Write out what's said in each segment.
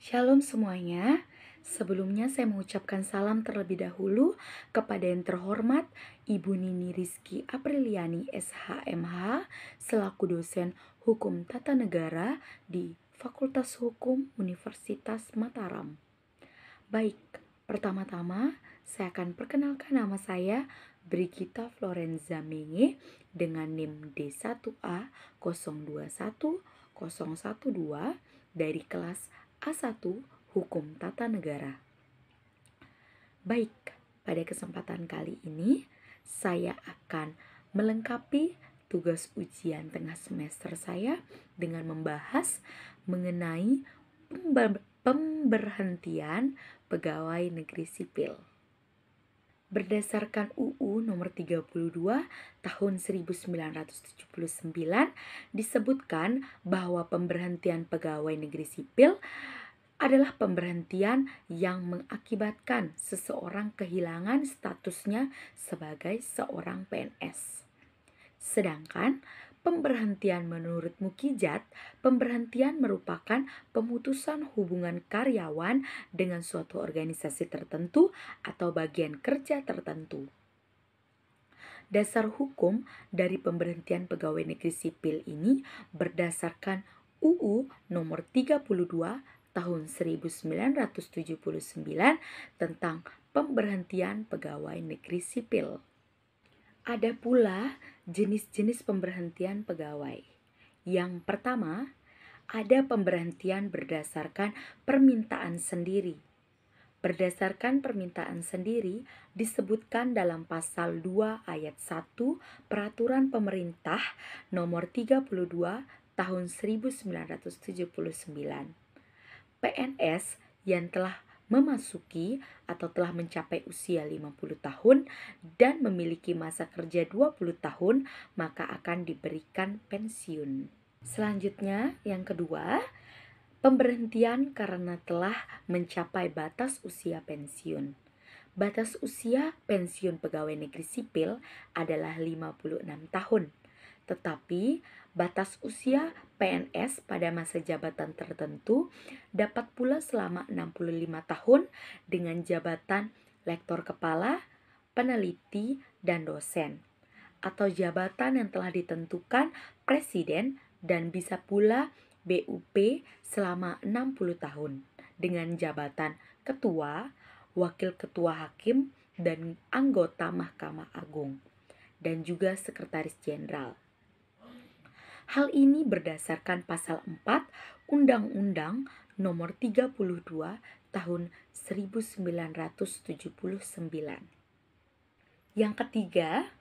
Shalom semuanya. Sebelumnya saya mengucapkan salam terlebih dahulu kepada yang terhormat Ibu Nini Rizky Apriliani SHMH selaku dosen Hukum Tata Negara di Fakultas Hukum Universitas Mataram. Baik, pertama-tama saya akan perkenalkan nama saya Brigita Florenza Menge dengan NIM D1A021012 dari kelas A1 Hukum Tata Negara. Baik, pada kesempatan kali ini saya akan melengkapi tugas ujian tengah semester saya dengan membahas mengenai pemberhentian pegawai negeri sipil. Berdasarkan UU nomor 32 tahun 1979 disebutkan bahwa pemberhentian pegawai negeri sipil adalah pemberhentian yang mengakibatkan seseorang kehilangan statusnya sebagai seorang PNS. Sedangkan pemberhentian menurut Mukijat, pemberhentian merupakan pemutusan hubungan karyawan dengan suatu organisasi tertentu atau bagian kerja tertentu. Dasar hukum dari pemberhentian pegawai negeri sipil ini berdasarkan UU nomor 32 tahun 1979 tentang pemberhentian pegawai negeri sipil. Ada pula jenis-jenis pemberhentian pegawai. Yang pertama, ada pemberhentian berdasarkan permintaan sendiri. Berdasarkan permintaan sendiri disebutkan dalam pasal 2 ayat 1 Peraturan Pemerintah nomor 32 tahun 1979. PNS yang telah memasuki atau telah mencapai usia 50 tahun dan memiliki masa kerja 20 tahun maka akan diberikan pensiun. Selanjutnya, yang kedua, pemberhentian karena telah mencapai batas usia pensiun. Batas usia pensiun pegawai negeri sipil adalah 56 tahun. Tetapi batas usia PNS pada masa jabatan tertentu dapat pula selama 65 tahun dengan jabatan lektor kepala, peneliti, dan dosen, atau jabatan yang telah ditentukan presiden dan bisa pula BUP selama 60 tahun dengan jabatan ketua, wakil ketua hakim, dan anggota Mahkamah Agung, dan juga sekretaris jenderal. Hal ini berdasarkan pasal 4 Undang-Undang nomor 32 tahun 1979. Yang ketiga,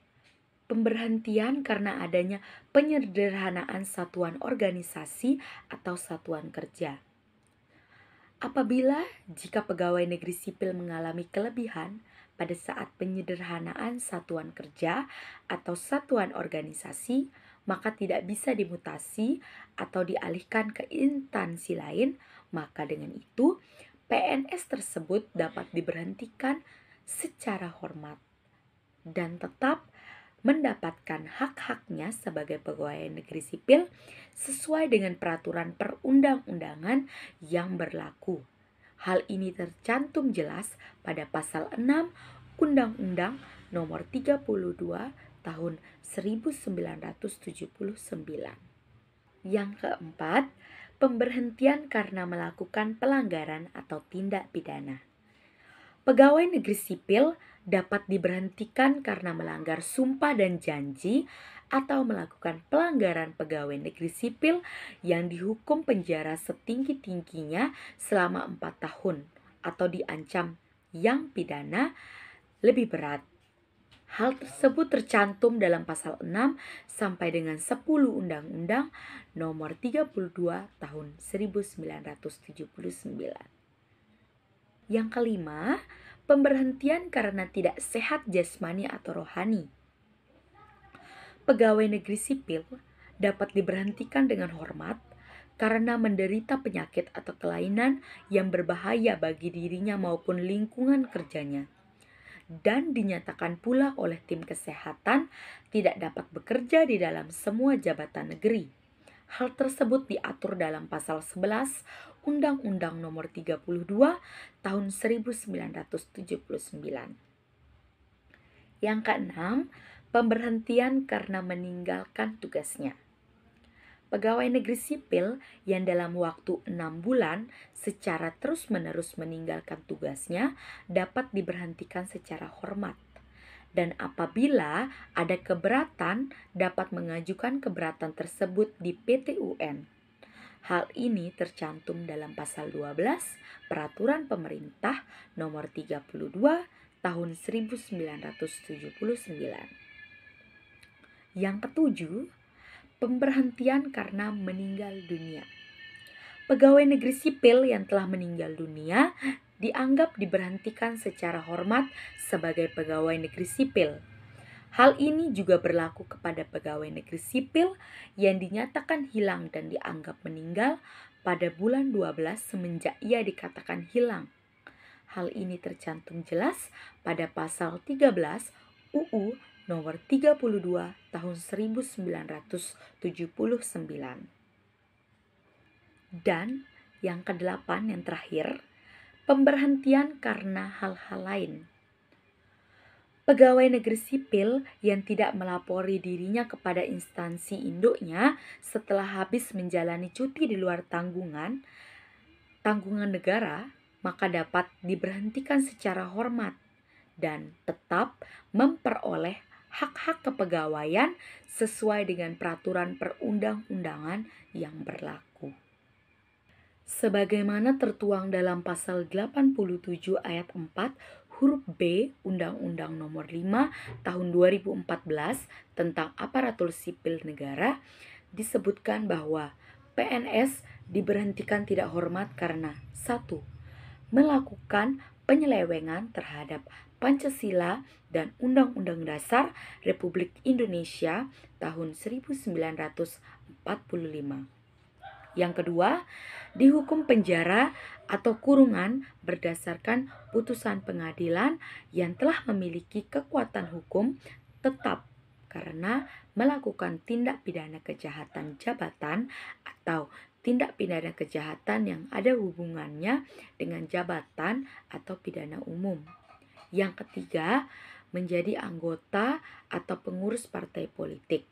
pemberhentian karena adanya penyederhanaan satuan organisasi atau satuan kerja. Apabila jika pegawai negeri sipil mengalami kelebihan pada saat penyederhanaan satuan kerja atau satuan organisasi, maka tidak bisa dimutasi atau dialihkan ke instansi lain, maka dengan itu PNS tersebut dapat diberhentikan secara hormat dan tetap mendapatkan hak-haknya sebagai pegawai negeri sipil sesuai dengan peraturan perundang-undangan yang berlaku. Hal ini tercantum jelas pada pasal 6 Undang-Undang nomor 32 tahun 1979. Yang keempat, pemberhentian karena melakukan pelanggaran atau tindak pidana. Pegawai negeri sipil dapat diberhentikan karena melanggar sumpah dan janji atau melakukan pelanggaran pegawai negeri sipil yang dihukum penjara setinggi-tingginya selama 4 tahun atau diancam yang pidana lebih berat. Hal tersebut tercantum dalam pasal 6 sampai dengan 10 Undang-Undang nomor 32 tahun 1979. Yang kelima, pemberhentian karena tidak sehat jasmani atau rohani. Pegawai negeri sipil dapat diberhentikan dengan hormat karena menderita penyakit atau kelainan yang berbahaya bagi dirinya maupun lingkungan kerjanya, dan dinyatakan pula oleh tim kesehatan tidak dapat bekerja di dalam semua jabatan negeri. Hal tersebut diatur dalam pasal 11 Undang-Undang Nomor 32 Tahun 1979. Yang keenam, pemberhentian karena meninggalkan tugasnya. Pegawai negeri sipil yang dalam waktu 6 bulan secara terus-menerus meninggalkan tugasnya dapat diberhentikan secara hormat. Dan apabila ada keberatan, dapat mengajukan keberatan tersebut di PT UN. Hal ini tercantum dalam pasal 12 Peraturan Pemerintah Nomor 32 Tahun 1979. Yang ketujuh, pemberhentian karena meninggal dunia. Pegawai negeri sipil yang telah meninggal dunia dianggap diberhentikan secara hormat sebagai pegawai negeri sipil. Hal ini juga berlaku kepada pegawai negeri sipil yang dinyatakan hilang dan dianggap meninggal pada bulan 12 semenjak ia dikatakan hilang. Hal ini tercantum jelas pada pasal 13 UU Nomor 32 Tahun 1979. Dan yang kedelapan, yang terakhir, pemberhentian karena hal-hal lain. Pegawai negeri sipil yang tidak melapori dirinya kepada instansi induknya setelah habis menjalani cuti di luar tanggungan negara, maka dapat diberhentikan secara hormat dan tetap memperoleh hak-hak kepegawaian sesuai dengan peraturan perundang-undangan yang berlaku. Sebagaimana tertuang dalam pasal 87 ayat 4 huruf B Undang-Undang Nomor 5 Tahun 2014 tentang Aparatur Sipil Negara, disebutkan bahwa PNS diberhentikan tidak hormat karena 1. Melakukan penyelewengan terhadap Pancasila dan Undang-Undang Dasar Republik Indonesia tahun 1945. Yang kedua, dihukum penjara atau kurungan berdasarkan putusan pengadilan yang telah memiliki kekuatan hukum tetap karena melakukan tindak pidana kejahatan jabatan atau tindak pidana kejahatan yang ada hubungannya dengan jabatan atau pidana umum. Yang ketiga, menjadi anggota atau pengurus partai politik.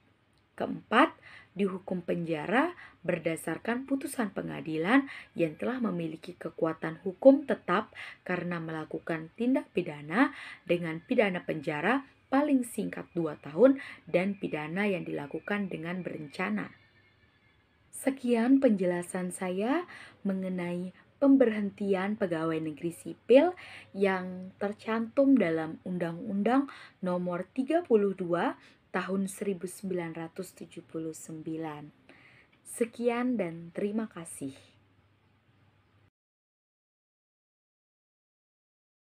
Keempat, dihukum penjara berdasarkan putusan pengadilan yang telah memiliki kekuatan hukum tetap karena melakukan tindak pidana dengan pidana penjara paling singkat 2 tahun dan pidana yang dilakukan dengan berencana. Sekian penjelasan saya mengenai pemberhentian pegawai negeri sipil yang tercantum dalam Undang-Undang Nomor 32 Tahun 1979. Sekian dan terima kasih.